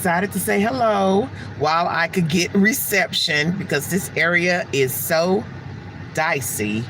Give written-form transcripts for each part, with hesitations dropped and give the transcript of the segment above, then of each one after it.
decided to say hello while I could get reception because this area is so dicey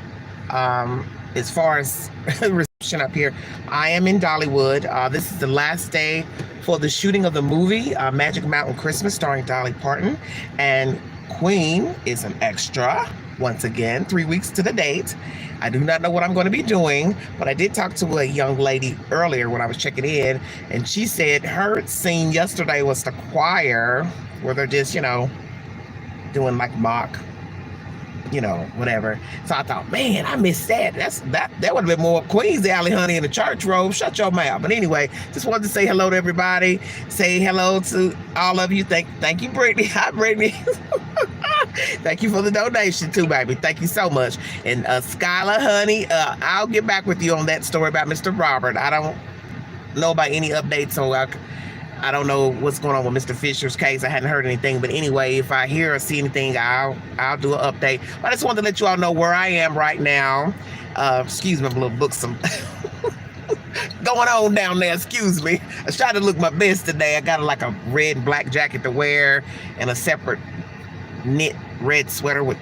as far as reception up here. I am in Dollywood. This is the last day for the shooting of the movie Magic Mountain Christmas starring Dolly Parton, and Queen is an extra once again, 3 weeks to the date. I do not know what I'm going to be doing, but I did talk to a young lady earlier when I was checking in, and she said her scene yesterday was the choir where they're just, doing like mock, whatever. So I thought, man, I missed that. That would have been more Queen's Alley, honey, in the church robe. Shut your mouth. But anyway, just wanted to say hello to everybody. Say hello to all of you. Thank you, Brittany. Hi, Brittany. Thank you for the donation too, baby. Thank you so much. And Skylar, honey, I'll get back with you on that story about Mr. Robert. I don't know about any updates, so I don't know what's going on with Mr. Fisher's case. I hadn't heard anything, but anyway, if I hear or see anything, I'll do an update. But I just wanted to let you all know where I am right now. Excuse me, I'm a little booksome. Going on down there, excuse me. I tried to look my best today. I got like a red and black jacket to wear and a separate knit red sweater with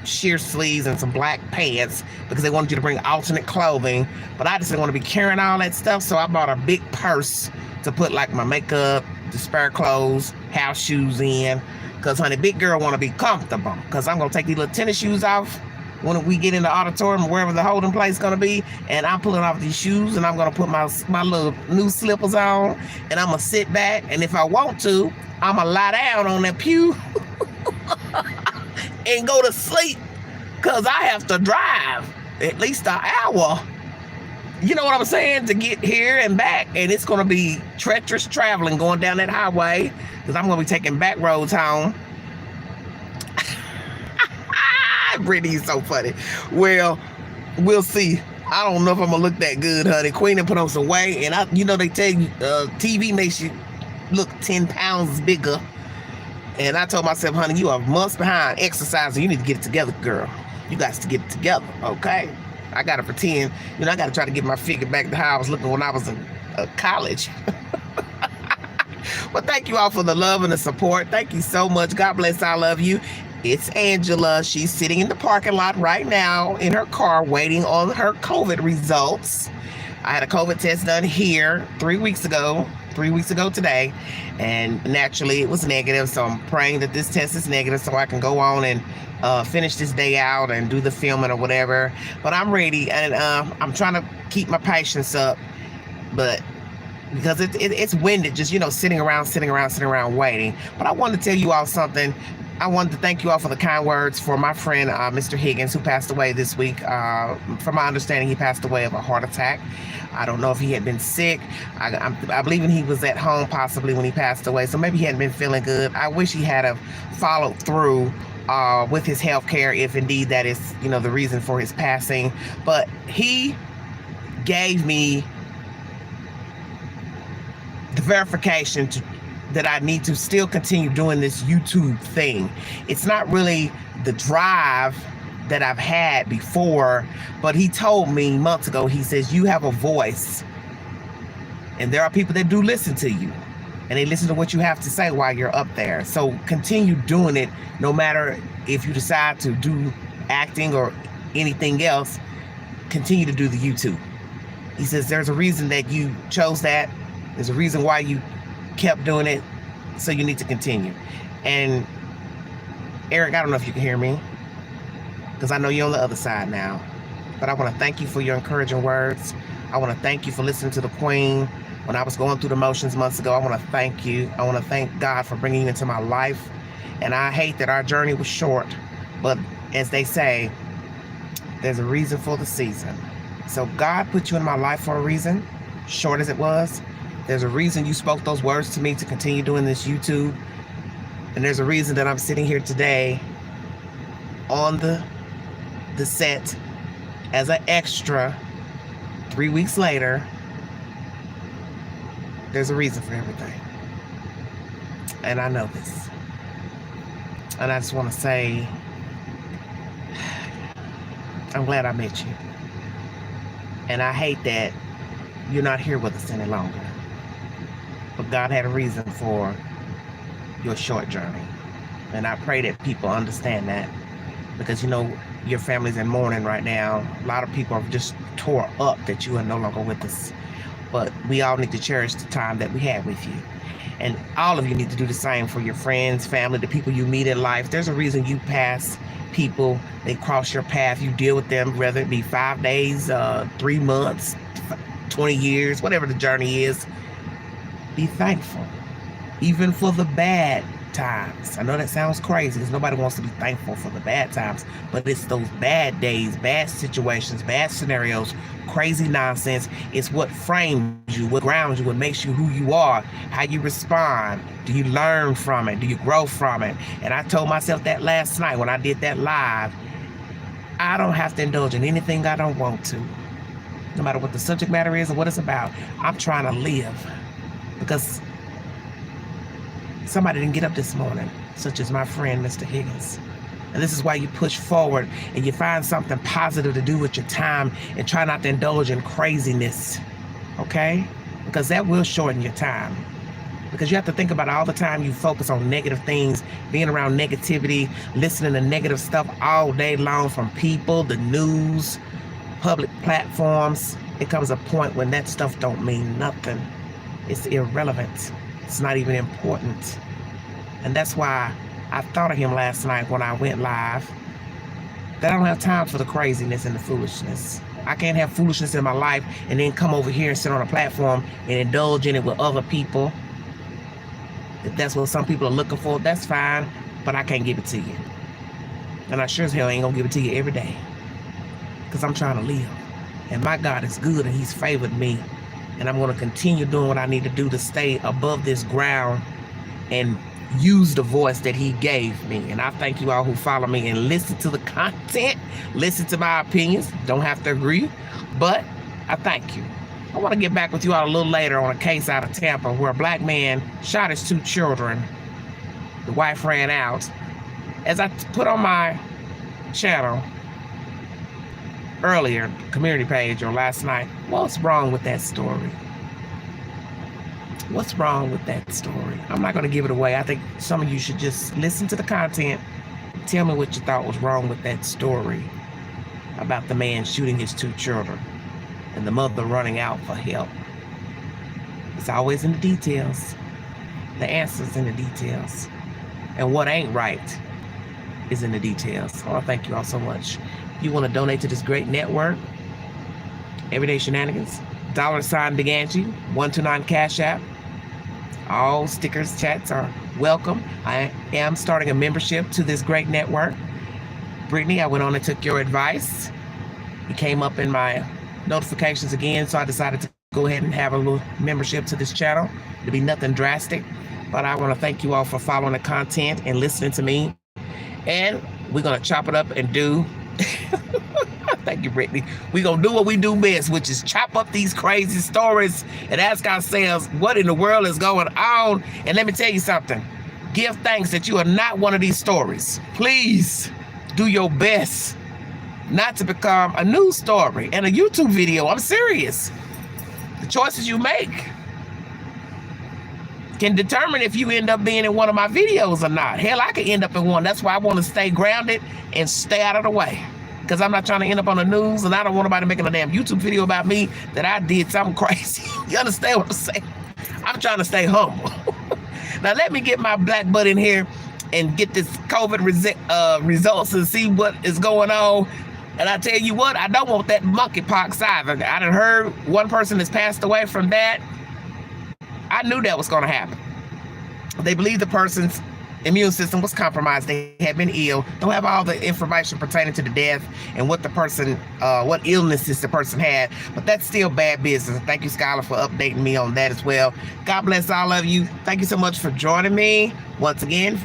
sheer sleeves and some black pants because they wanted you to bring alternate clothing, but I just didn't want to be carrying all that stuff, so I bought a big purse to put like my makeup, the spare clothes, house shoes in, because honey, big girl want to be comfortable, because I'm going to take these little tennis shoes off when we get in the auditorium, wherever the holding place is going to be, and I'm pulling off these shoes, and I'm going to put my little new slippers on, and I'm going to sit back, and if I want to, I'm going to lie down on that pew and go to sleep, because I have to drive at least an hour, you know what I'm saying, to get here and back, and it's going to be treacherous traveling going down that highway, because I'm going to be taking back roads home. Brittany's so funny. Well, we'll see. I don't know if I'm going to look that good, honey. Queen and put on some weight, and they tell you TV makes you look 10 pounds bigger. And I told myself, honey, you are months behind exercising. You need to get it together, girl. You got to get it together, okay? I got to pretend. I got to try to get my figure back to how I was looking when I was in college. Well, thank you all for the love and the support. Thank you so much. God bless. I love you. It's Angela. She's sitting in the parking lot right now in her car waiting on her COVID results. I had a COVID test done here 3 weeks ago today, and naturally it was negative, so I'm praying that this test is negative so I can go on and finish this day out and do the filming or whatever. But I'm ready, and I'm trying to keep my patience up, but because it's winded just sitting around waiting. But I wanted to tell you all something. I wanted to thank you all for the kind words for my friend, Mr. Higgins, who passed away this week. From my understanding, he passed away of a heart attack. I don't know if he had been sick. I believe he was at home possibly when he passed away, so maybe he hadn't been feeling good. I wish he had have followed through with his health care, if indeed that is, the reason for his passing. But he gave me the verification that I need to still continue doing this YouTube thing. It's not really the drive that I've had before, but he told me months ago, he says, you have a voice, and there are people that do listen to you, and they listen to what you have to say while you're up there. So continue doing it, no matter if you decide to do acting or anything else. Continue to do the YouTube. He says there's a reason that you chose that. There's a reason why you kept doing it, so you need to continue. And Eric, I don't know if you can hear me, because I know you're on the other side now, but I want to thank you for your encouraging words. I want to thank you for listening to the Queen when I was going through the motions months ago. I want to thank you. I want to thank God for bringing you into my life. And I hate that our journey was short, but as they say, there's a reason for the season. So God put you in my life for a reason, short as it was. There's a reason you spoke those words to me to continue doing this YouTube. And there's a reason that I'm sitting here today on the set as an extra 3 weeks later. There's a reason for everything. And I know this. And I just want to say, I'm glad I met you. And I hate that you're not here with us any longer. But God had a reason for your short journey. And I pray that people understand that, because you know your family's in mourning right now. A lot of people are just tore up that you are no longer with us. But we all need to cherish the time that we had with you. And all of you need to do the same for your friends, family, the people you meet in life. There's a reason you pass people, they cross your path, you deal with them, whether it be 5 days, 3 months, 20 years, whatever the journey is. Be thankful, even for the bad times. I know that sounds crazy because nobody wants to be thankful for the bad times, but it's those bad days, bad situations, bad scenarios, crazy nonsense. It's what frames you, what grounds you, what makes you who you are, how you respond. Do you learn from it? Do you grow from it? And I told myself that last night when I did that live. I don't have to indulge in anything I don't want to, no matter what the subject matter is or what it's about. I'm trying to live, because somebody didn't get up this morning, such as my friend, Mr. Higgins. And this is why you push forward and you find something positive to do with your time and try not to indulge in craziness, okay? Because that will shorten your time. Because you have to think about all the time you focus on negative things, being around negativity, listening to negative stuff all day long from people, the news, public platforms. It comes a point when that stuff don't mean nothing. It's irrelevant. It's not even important. And that's why I thought of him last night when I went live, that I don't have time for the craziness and the foolishness. I can't have foolishness in my life and then come over here and sit on a platform and indulge in it with other people. If that's what some people are looking for, that's fine, but I can't give it to you. And I sure as hell ain't gonna give it to you every day, because I'm trying to live. And my God is good and he's favored me. And I'm gonna continue doing what I need to do to stay above this ground and use the voice that he gave me. And I thank you all who follow me and listen to the content, listen to my opinions. Don't have to agree, but I thank you. I want to get back with you all a little later on a case out of Tampa where a black man shot his 2 children. The wife ran out. As I put on my channel earlier, community page, or last night, what's wrong with that story? What's wrong with that story? I'm not going to give it away. I think some of you should just listen to the content. Tell me what you thought was wrong with that story about the man shooting his 2 children and the mother running out for help. It's always in the details. The answer's in the details. And what ain't right is in the details. I want to thank you all so much. If you want to donate to this great network, Everyday Shenanigans, $sign Big Angie, 129 Cash App. All stickers, chats are welcome. I am starting a membership to this great network. Brittany, I went on and took your advice. It came up in my notifications again, so I decided to go ahead and have a little membership to this channel. It'll be nothing drastic, but I want to thank you all for following the content and listening to me. And we're going to chop it up and do thank you, Brittany. We're going to do what we do best, which is chop up these crazy stories and ask ourselves what in the world is going on. And let me tell you something. Give thanks that you are not one of these stories. Please do your best not to become a news story and a YouTube video. I'm serious. The choices you make can determine if you end up being in one of my videos or not. Hell, I could end up in one. That's why I want to stay grounded and stay out of the way. Because I'm not trying to end up on the news, and I don't want nobody making a damn YouTube video about me that I did something crazy. You understand what I'm saying? I'm trying to stay humble. Now let me get my black butt in here and get this COVID results and see what is going on. And I tell you what, I don't want that monkeypox either. I done heard one person has passed away from that. I knew that was going to happen. They believe the person's immune system was compromised. They had been ill. Don't have all the information pertaining to the death and what the person, what illnesses the person had. But that's still bad business. Thank you, Skylar, for updating me on that as well. God bless all of you. Thank you so much for joining me. Once again,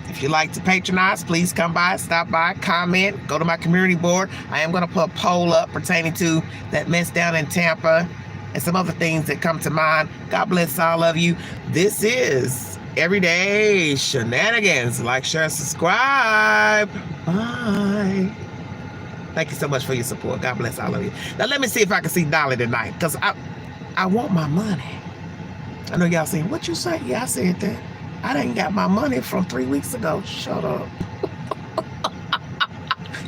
if you'd like to patronize, please come by, stop by, comment, go to my community board. I am going to put a poll up pertaining to that mess down in Tampa and some other things that come to mind. God bless all of you. This is Everyday Shenanigans. Like, share, subscribe. Bye. Thank you so much for your support. God bless all of you. Now let me see if I can see Dolly tonight, because I want my money. I know y'all saying, what you say? Yeah, I said that. I didn't got my money from 3 weeks ago. Shut up.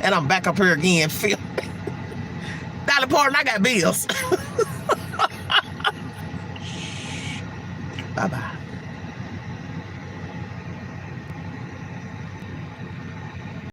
And I'm back up here again. Dolly Parton, I got bills. Bye-bye.